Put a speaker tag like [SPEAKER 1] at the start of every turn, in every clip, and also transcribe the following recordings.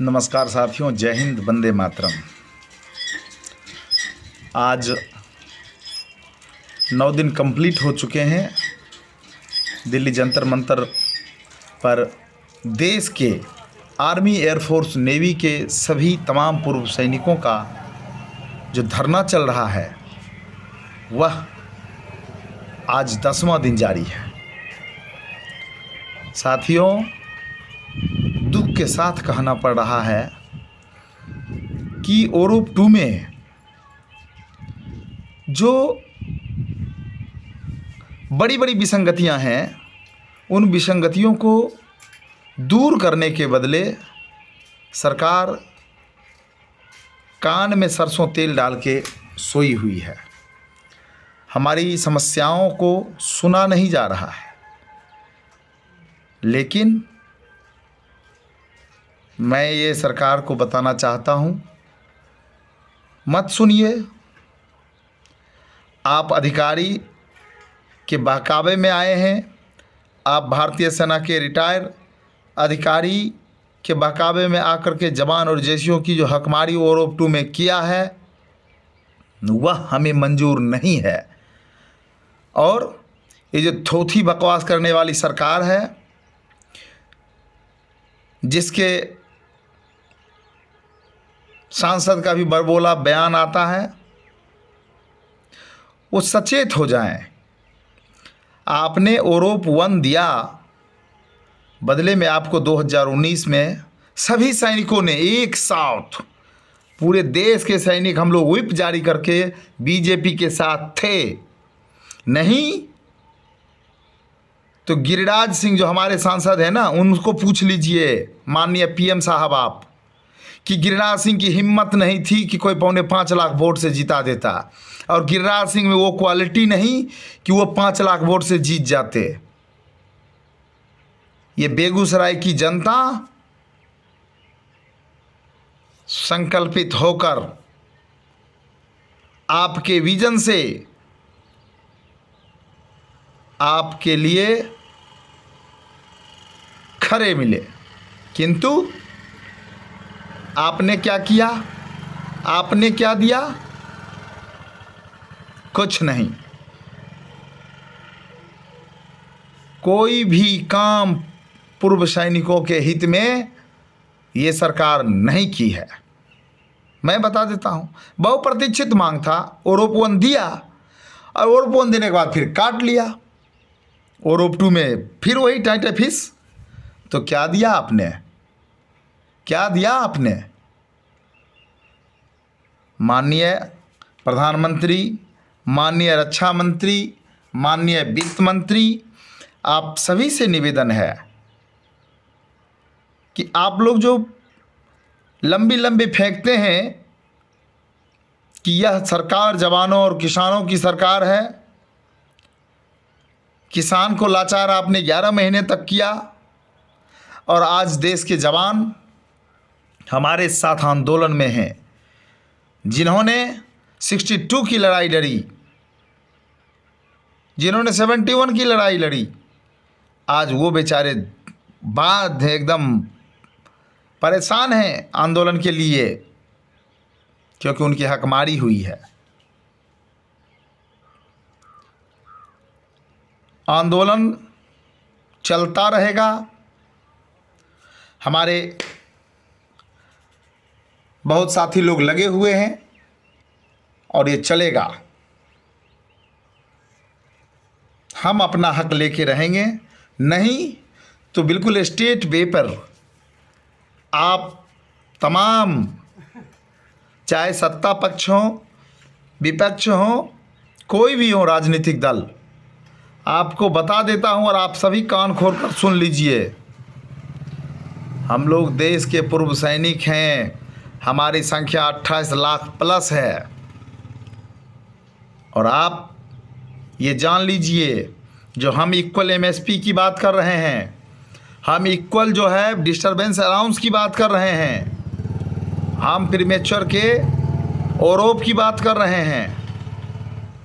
[SPEAKER 1] नमस्कार साथियों, जय हिंद, वंदे मातरम। आज 9 दिन कंप्लीट हो चुके हैं दिल्ली जंतर मंतर पर देश के आर्मी, एयरफोर्स, नेवी के सभी तमाम पूर्व सैनिकों का जो धरना चल रहा है वह आज 10वां दिन जारी है। साथियों, दुख के साथ कहना पड़ रहा है कि ओरोप 2 में जो बड़ी बड़ी विसंगतियां हैं, उन विसंगतियों को दूर करने के बदले सरकार कान में सरसों तेल डाल के सोई हुई है। हमारी समस्याओं को सुना नहीं जा रहा है। लेकिन मैं ये सरकार को बताना चाहता हूँ, मत सुनिए। आप अधिकारी के बहकावे में आए हैं। आप भारतीय सेना के रिटायर अधिकारी के बहकावे में आकर के जवान और जैसियों की जो हकमारी ओरोप 2 में किया है वह हमें मंजूर नहीं है। और ये जो थोथी बकवास करने वाली सरकार है, जिसके सांसद का भी बड़बोला बयान आता है, वो सचेत हो जाएं। आपने ओरोप 1 दिया, बदले में आपको 2019 में सभी सैनिकों ने एक साथ, पूरे देश के सैनिक हम लोग व्हिप जारी करके बीजेपी के साथ थे। नहीं तो गिरिराज सिंह जो हमारे सांसद हैं ना, उनको पूछ लीजिए माननीय पीएम साहब आप, कि गिरिराज सिंह की हिम्मत नहीं थी कि कोई 5.25 लाख वोट से जिता देता, और गिरिराज सिंह में वो क्वालिटी नहीं कि वो 5 लाख वोट से जीत जाते। ये बेगूसराय की जनता संकल्पित होकर आपके विजन से आपके लिए खरे मिले। किंतु आपने क्या किया? आपने क्या दिया? कुछ नहीं। कोई भी काम पूर्व सैनिकों के हित में ये सरकार नहीं की है। मैं बता देता हूं, बहुप्रतीक्षित मांग था, ओरोप 1 दिया, और ओरोप 1 देने के बाद फिर काट लिया। ओरोप 2 में फिर वही टाइट फिश। तो क्या दिया आपने? क्या दिया आपने? माननीय प्रधानमंत्री, माननीय रक्षा मंत्री, माननीय वित्त मंत्री, आप सभी से निवेदन है कि आप लोग जो लंबी लंबी फेंकते हैं कि यह सरकार जवानों और किसानों की सरकार है, किसान को लाचार आपने 11 महीने तक किया, और आज देश के जवान हमारे साथ आंदोलन में हैं। जिन्होंने 62 की लड़ाई लड़ी, जिन्होंने 71 की लड़ाई लड़ी, आज वो बेचारे बाद एकदम परेशान हैं आंदोलन के लिए, क्योंकि उनकी हकमारी हुई है। आंदोलन चलता रहेगा। हमारे बहुत साथी लोग लगे हुए हैं और ये चलेगा। हम अपना हक लेके रहेंगे। नहीं तो बिल्कुल स्टेट वे पर आप तमाम, चाहे सत्ता पक्ष हो, विपक्ष हो, कोई भी हो राजनीतिक दल, आपको बता देता हूं और आप सभी कान खोल कर सुन लीजिए। हम लोग देश के पूर्व सैनिक हैं। हमारी संख्या 28 लाख प्लस है। और आप ये जान लीजिए, जो हम इक्वल एमएसपी की बात कर रहे हैं, हम इक्वल जो है डिस्टर्बेंस अलाउंस की बात कर रहे हैं, हम प्रीमेच्योर के ओरोप की बात कर रहे हैं,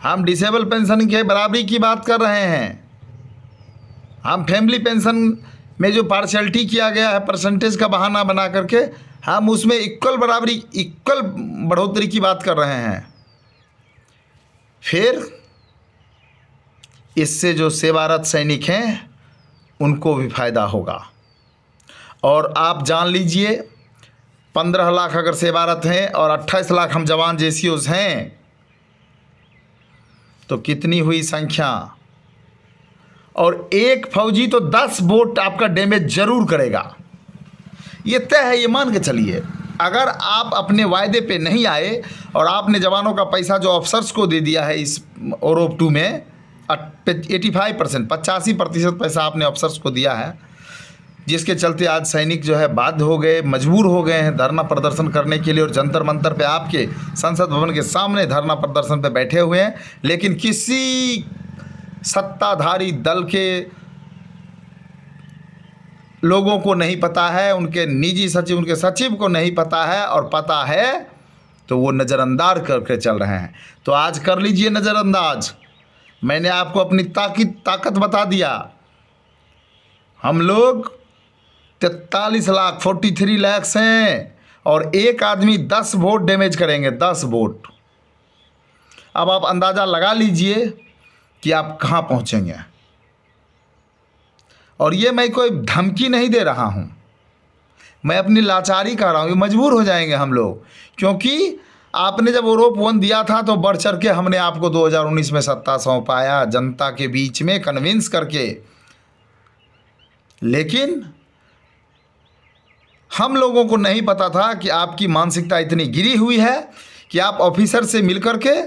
[SPEAKER 1] हम डिसेबल पेंशन के बराबरी की बात कर रहे हैं, हम फैमिली पेंशन में जो पार्शियलिटी किया गया है परसेंटेज का बहाना बना करके हम उसमें इक्वल बराबरी, इक्वल बढ़ोतरी की बात कर रहे हैं। फिर इससे जो सेवारत सैनिक हैं उनको भी फायदा होगा। और आप जान लीजिए 15 लाख अगर सेवारत हैं और 28 लाख हम जवान जेसीओज हैं तो कितनी हुई संख्या। और एक फौजी तो 10 बोट आपका डैमेज जरूर करेगा, ये तय है, ये मान के चलिए। अगर आप अपने वायदे पे नहीं आए और आपने जवानों का पैसा जो ऑफिसर्स को दे दिया है इस ओरोप 2 में 85%, 85% पैसा आपने ऑफिसर्स को दिया है, जिसके चलते आज सैनिक जो है बाध्य हो गए, मजबूर हो गए हैं धरना प्रदर्शन करने के लिए। और जंतर मंतर पे आपके संसद भवन के सामने धरना प्रदर्शन पे बैठे हुए हैं। लेकिन किसी सत्ताधारी दल के लोगों को नहीं पता है, उनके निजी सचिव, उनके सचिव को नहीं पता है, और पता है तो वो नज़रअंदाज करके चल रहे हैं। तो आज कर लीजिए नज़रअंदाज। मैंने आपको अपनी ताकत बता दिया। हम लोग 43 लाख 43 लाख हैं और एक आदमी 10 वोट डैमेज करेंगे, 10 वोट। अब आप अंदाज़ा लगा लीजिए कि आप कहाँ पहुँचेंगे। और ये मैं कोई धमकी नहीं दे रहा हूँ, मैं अपनी लाचारी कह रहा हूँ। मजबूर हो जाएंगे हम लोग, क्योंकि आपने जब ओरोप 1 दिया था तो बढ़ चढ़ के हमने आपको 2019 में सत्ता सौंपाया, जनता के बीच में कन्विंस करके। लेकिन हम लोगों को नहीं पता था कि आपकी मानसिकता इतनी गिरी हुई है कि आप ऑफिसर से मिलकर के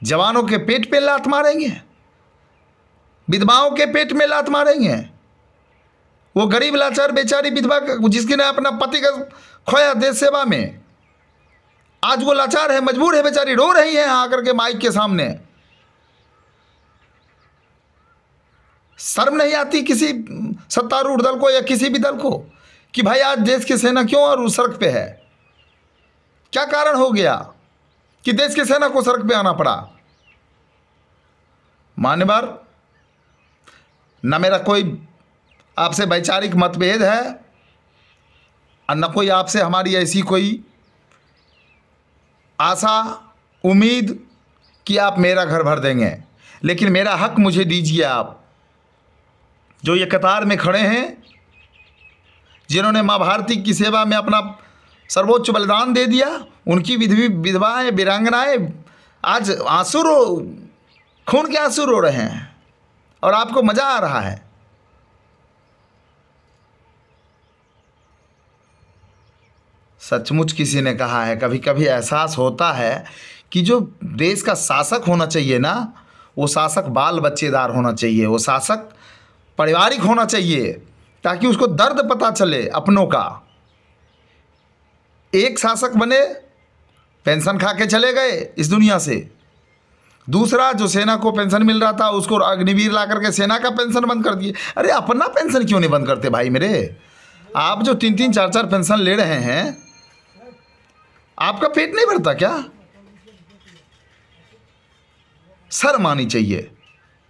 [SPEAKER 1] जवानों के पेट पे लात मारेंगे, विधवाओं के पेट में लात मारेंगे। वो गरीब लाचार बेचारी विधवा जिसकी ने अपना पति का खोया देश सेवा में, आज वो लाचार है, मजबूर है बेचारी, रो रही है आकर के माइक के सामने। शर्म नहीं आती किसी सत्तारूढ़ दल को या किसी भी दल को कि भाई आज देश की सेना क्यों और सड़क पे है? क्या कारण हो गया कि देश की सेना को सड़क पे आना पड़ा? मान्यवर, न मेरा कोई आपसे वैचारिक मतभेद है और न कोई आपसे हमारी ऐसी कोई आशा उम्मीद कि आप मेरा घर भर देंगे। लेकिन मेरा हक मुझे दीजिए। आप जो ये कतार में खड़े हैं, जिन्होंने माँ भारती की सेवा में अपना सर्वोच्च बलिदान दे दिया, उनकी विधवाएं वीरांगनाएं आज आंसू खून के आंसू रो रहे हैं और आपको मज़ा आ रहा है। सचमुच किसी ने कहा है, कभी कभी एहसास होता है कि जो देश का शासक होना चाहिए ना, वो शासक बाल बच्चेदार होना चाहिए, वो शासक पारिवारिक होना चाहिए, ताकि उसको दर्द पता चले अपनों का। एक शासक बने, पेंशन खा के चले गए इस दुनिया से। दूसरा जो सेना को पेंशन मिल रहा था उसको अग्निवीर ला करके सेना का पेंशन बंद कर दिए। अरे अपना पेंशन क्यों नहीं बंद करते भाई मेरे? आप जो 3-3 4-4 पेंशन ले रहे हैं, आपका पेट नहीं भरता क्या? शर्म आनी चाहिए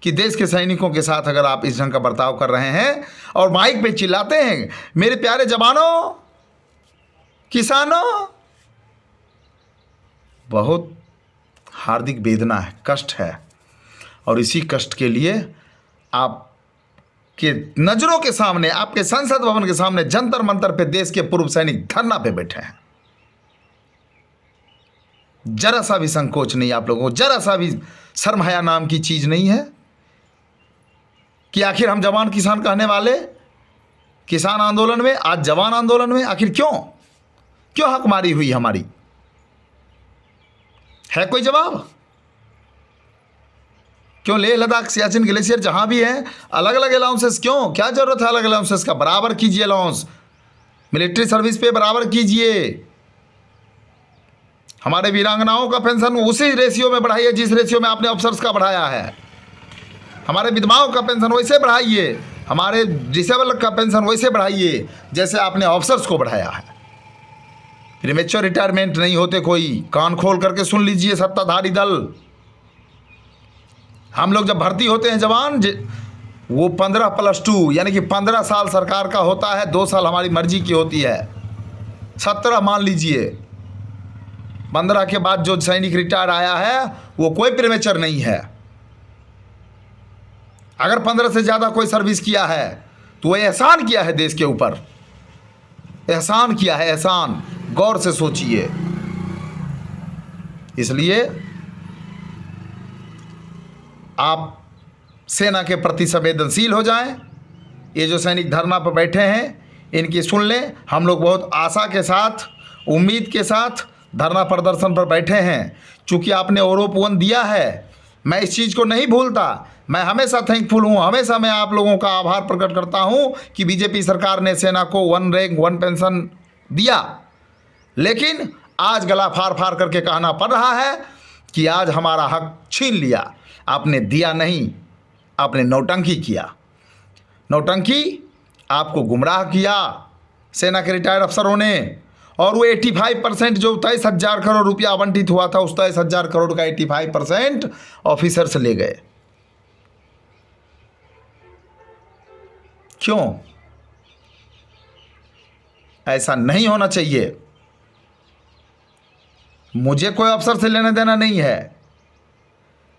[SPEAKER 1] कि देश के सैनिकों के साथ अगर आप इस ढंग का बर्ताव कर रहे हैं और माइक पे चिल्लाते हैं, मेरे प्यारे जवानों, किसानों। बहुत हार्दिक वेदना है, कष्ट है, और इसी कष्ट के लिए आपके नज़रों के सामने, आपके संसद भवन के सामने जंतर मंतर पे देश के पूर्व सैनिक धरना पे बैठे हैं। जरा सा भी संकोच नहीं आप लोगों को, जरा सा भी शर्म हया नाम की चीज़ नहीं है कि आखिर हम जवान किसान कहने वाले किसान आंदोलन में, आज जवान आंदोलन में आखिर क्यों हकमारी हुई हमारी? है कोई जवाब? क्यों लेह लद्दाख सियाचिन ग्लेशियर जहां भी हैं अलग अलग अलाउंसेस क्यों? क्या जरूरत है अलग अलाउंसेस का? बराबर कीजिए अलाउंस, मिलिट्री सर्विस पे बराबर कीजिए। हमारे वीरांगनाओं का पेंशन उसी रेशियो में बढ़ाइए जिस रेशियो में आपने अफसर्स का बढ़ाया है। हमारे विधवाओं का पेंशन वैसे बढ़ाइए, हमारे डिसेबल का पेंशन वैसे बढ़ाइए जैसे आपने ऑफिसर्स को बढ़ाया है। प्रीमेच्योर रिटायरमेंट नहीं होते कोई, कान खोल करके सुन लीजिए सत्ताधारी दल। हम लोग जब भर्ती होते हैं जवान, वो 15+2 यानी कि 15 साल सरकार का होता है, 2 साल हमारी मर्जी की होती है। 17 मान लीजिए, 15 के बाद जो सैनिक रिटायर आया है वो कोई प्रीमेचर नहीं है। अगर 15 से ज़्यादा कोई सर्विस किया है तो वो एहसान किया है देश के ऊपर, एहसान किया है, एहसान। गौर से सोचिए। इसलिए आप सेना के प्रति संवेदनशील हो जाएं। ये जो सैनिक धरना पर बैठे हैं इनकी सुन लें। हम लोग बहुत आशा के साथ, उम्मीद के साथ धरना प्रदर्शन पर बैठे हैं। चूँकि आपने ओरोप 1 दिया है, मैं इस चीज़ को नहीं भूलता। मैं हमेशा थैंकफुल हूँ, हमेशा मैं आप लोगों का आभार प्रकट करता हूँ कि बीजेपी सरकार ने सेना को 1 रैंक 1 पेंशन दिया। लेकिन आज गला फाड़ फाड़ करके कहना पड़ रहा है कि आज हमारा हक छीन लिया। आपने दिया नहीं, आपने नौटंकी किया। नौटंकी, आपको गुमराह किया सेना के रिटायर्ड अफसरों ने। और वो 85% जो 23,000 करोड़ रुपया आवंटित हुआ था, उस 23,000 करोड़ का 85% ऑफिसर से ले गए। क्यों? ऐसा नहीं होना चाहिए। मुझे कोई अफसर से लेना देना नहीं है,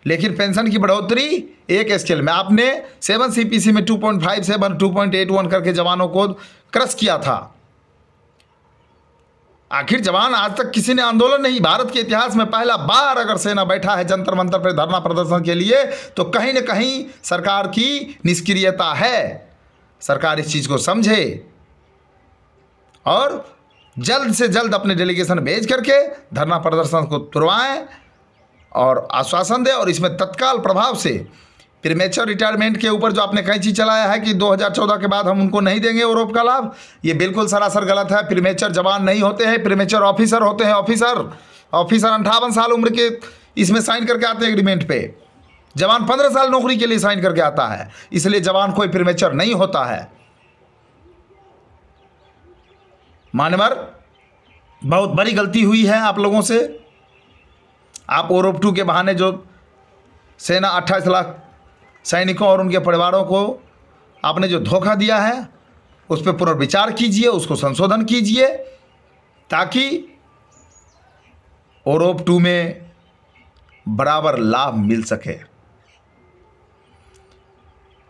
[SPEAKER 1] लेकिन पेंशन की बढ़ोतरी एक स्केल में आपने 7 CPC में 2.57 2.81 करके जवानों को क्रश किया था। आखिर जवान, आज तक किसी ने आंदोलन नहीं, भारत के इतिहास में पहला बार अगर सेना बैठा है जंतर मंतर पर धरना प्रदर्शन के लिए, तो कहीं न कहीं सरकार की निष्क्रियता है। सरकार इस चीज़ को समझे और जल्द से जल्द अपने डेलीगेशन भेज करके धरना प्रदर्शन को तुड़वाएं और आश्वासन दे। और इसमें तत्काल प्रभाव से प्रीमेचर रिटायरमेंट के ऊपर जो आपने कैंची चलाया है कि 2014 के बाद हम उनको नहीं देंगे ओरोप का लाभ, ये बिल्कुल सरासर गलत है। प्रीमेचर जवान नहीं होते हैं, प्रीमेचर ऑफिसर होते हैं। ऑफिसर 58 साल उम्र के इसमें साइन करके आते हैं एग्रीमेंट पे। जवान 15 साल नौकरी के लिए साइन करके आता है, इसलिए जवान कोई प्रीमेचर नहीं होता है। मान्यवर, बहुत बड़ी गलती हुई है आप लोगों से। आप ओरोप 2 के बहाने जो सेना 28 लाख सैनिकों और उनके परिवारों को आपने जो धोखा दिया है, उस पर पुनर्विचार कीजिए, उसको संशोधन कीजिए, ताकि ओरोप 2 में बराबर लाभ मिल सके।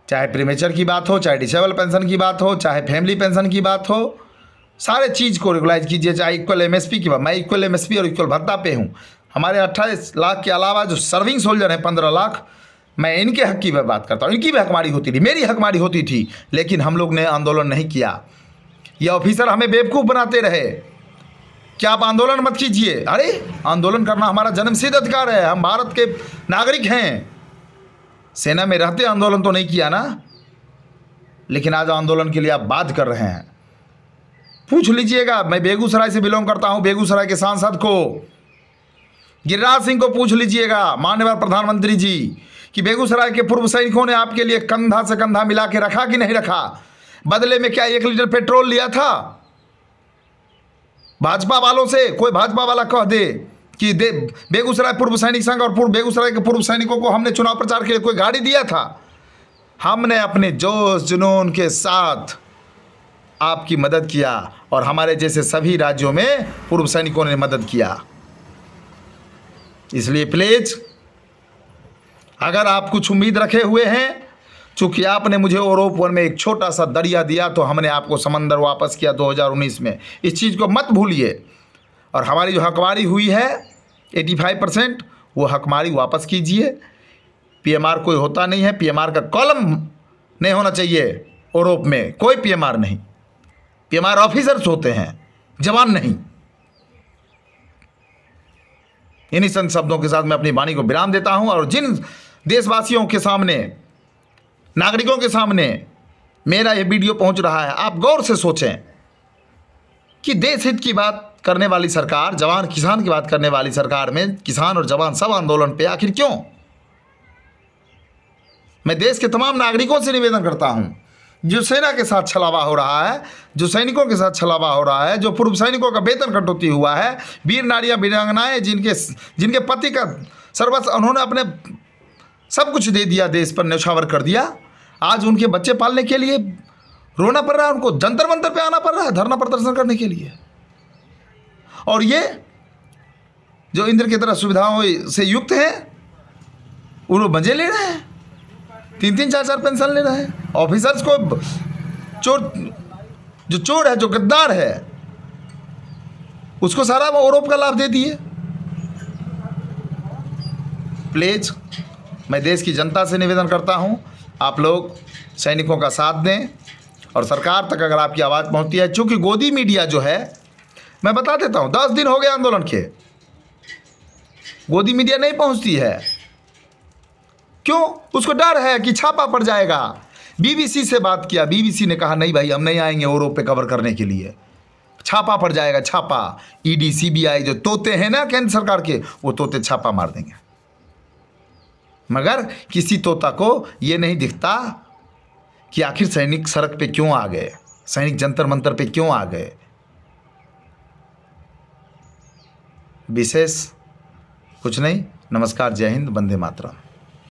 [SPEAKER 1] चाहे प्रीमेचर की बात हो, चाहे डिसेबल पेंशन की बात हो, चाहे फैमिली पेंशन की बात हो, सारे चीज़ को रेगुलाइज कीजिए। चाहे इक्वल MSP की बात, मैं इक्वल MSP और इक्वल भत्ता पे हूँ। हमारे 28 लाख के अलावा जो सर्विंग सोल्जर हैं 15 लाख, मैं इनके हक की बात करता हूँ। इनकी भी हकमारी होती थी, मेरी हकमारी होती थी, लेकिन हम लोग ने आंदोलन नहीं किया। ये ऑफिसर हमें बेवकूफ़ बनाते रहे कि आप आंदोलन मत कीजिए। अरे आंदोलन करना हमारा जन्मसिद्ध अधिकार है, हम भारत के नागरिक हैं। सेना में रहते आंदोलन तो नहीं किया ना, लेकिन आज आंदोलन के लिए आप बात कर रहे हैं। पूछ लीजिएगा, मैं बेगूसराय से बिलोंग करता हूं, बेगूसराय के सांसद को, गिरिराज सिंह को पूछ लीजिएगा, माननीय प्रधानमंत्री जी, कि बेगूसराय के पूर्व सैनिकों ने आपके लिए कंधा से कंधा मिला के रखा कि नहीं रखा? बदले में क्या 1 लीटर पेट्रोल लिया था? भाजपा वालों से कोई भाजपा वाला कह दे कि बेगूसराय पूर्व सैनिक संघ और बेगूसराय के पूर्व सैनिकों को हमने चुनाव प्रचार के लिए कोई गाड़ी दिया था? हमने अपने जोश जुनून के साथ आपकी मदद किया और हमारे जैसे सभी राज्यों में पूर्व सैनिकों ने मदद किया। इसलिए प्लीज, अगर आप कुछ उम्मीद रखे हुए हैं, चूंकि आपने मुझे ओरोप 1 में एक छोटा सा दरिया दिया तो हमने आपको समंदर वापस किया 2019 में, इस चीज़ को मत भूलिए। और हमारी जो हकमारी हुई है 85%, वो हकमारी वापस कीजिए। PMR कोई होता नहीं है, PMR का कॉलम नहीं होना चाहिए ओरोप में, कोई PMR नहीं। PMR ऑफिसर्स होते हैं, जवान नहीं। इन्हीं संत शब्दों के साथ मैं अपनी वाणी को विराम देता हूं और जिन देशवासियों के सामने, नागरिकों के सामने मेरा यह वीडियो पहुंच रहा है, आप गौर से सोचें कि देश हित की बात करने वाली सरकार, जवान किसान की बात करने वाली सरकार में किसान और जवान सब आंदोलन पे आखिर क्यों? मैं देश के तमाम नागरिकों से निवेदन करता हूं, जो सेना के साथ छलावा हो रहा है, जो सैनिकों के साथ छलावा हो रहा है, जो पूर्व सैनिकों का वेतन कटौती हुआ है, वीर नारियां वीरांगनाएं जिनके पति का सर्वस्व उन्होंने अपने सब कुछ दे दिया, देश पर न्यौछावर कर दिया, आज उनके बच्चे पालने के लिए रोना पड़ रहा है, उनको जंतर मंतर पे आना पड़ रहा है धरना प्रदर्शन करने के लिए। और ये जो इंद्र की तरह सुविधाओं से युक्त है वो मजे ले रहे हैं, 3-3 4-4 पेंशन ले रहे हैं। ऑफिसर्स को चोर है, जो गद्दार है, उसको सारा आरोप का लाभ दे दिए। प्लीज मैं देश की जनता से निवेदन करता हूं, आप लोग सैनिकों का साथ दें और सरकार तक अगर आपकी आवाज़ पहुंचती है, चूंकि गोदी मीडिया जो है, मैं बता देता हूं 10 दिन हो गए आंदोलन के, गोदी मीडिया नहीं पहुंचती है। क्यों? उसको डर है कि छापा पड़ जाएगा। बीबीसी से बात किया, बीबीसी ने कहा नहीं भाई हम नहीं आएंगे ओरों पे कवर करने के लिए, छापा पड़ जाएगा, छापा। ईडी सीबीआई जो तोते हैं ना केंद्र सरकार के, वो तोते छापा मार देंगे। मगर किसी तोता को ये नहीं दिखता कि आखिर सैनिक सड़क पे क्यों आ गए, सैनिक जंतर मंतर पे क्यों आ गए। विशेष कुछ नहीं। नमस्कार, जय हिंद, वंदे मातरम।